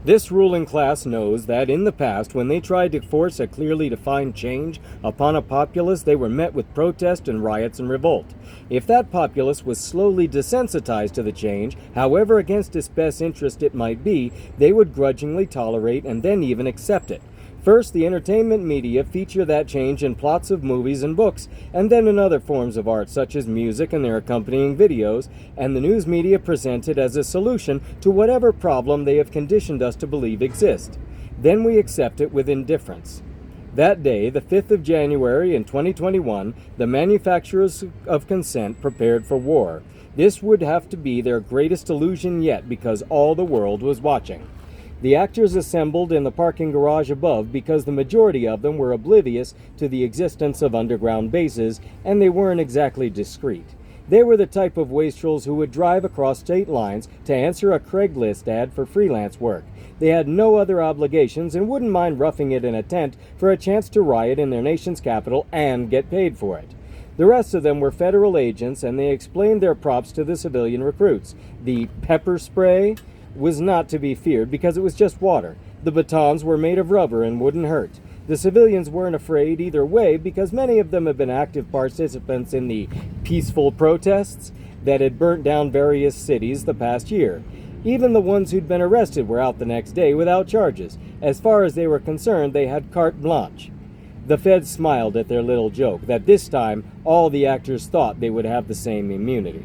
This ruling class knows that in the past, when they tried to force a clearly defined change upon a populace, they were met with protest and riots and revolt. If that populace was slowly desensitized to the change, however against its best interest it might be, they would grudgingly tolerate and then even accept it. First, the entertainment media feature that change in plots of movies and books, and then in other forms of art such as music and their accompanying videos, and the news media present it as a solution to whatever problem they have conditioned us to believe exists. Then we accept it with indifference. That day, the 5th of January in 2021, the manufacturers of consent prepared for war. This would have to be their greatest illusion yet because all the world was watching. The actors assembled in the parking garage above because the majority of them were oblivious to the existence of underground bases, and they weren't exactly discreet. They were the type of wastrels who would drive across state lines to answer a Craigslist ad for freelance work. They had no other obligations and wouldn't mind roughing it in a tent for a chance to riot in their nation's capital and get paid for it. The rest of them were federal agents, and they explained their props to the civilian recruits. The pepper spray was not to be feared because it was just water. The batons were made of rubber and wouldn't hurt. The civilians weren't afraid either way because many of them had been active participants in the peaceful protests that had burnt down various cities the past year. Even the ones who'd been arrested were out the next day without charges. As far as they were concerned, they had carte blanche. The feds smiled at their little joke that this time all the actors thought they would have the same immunity.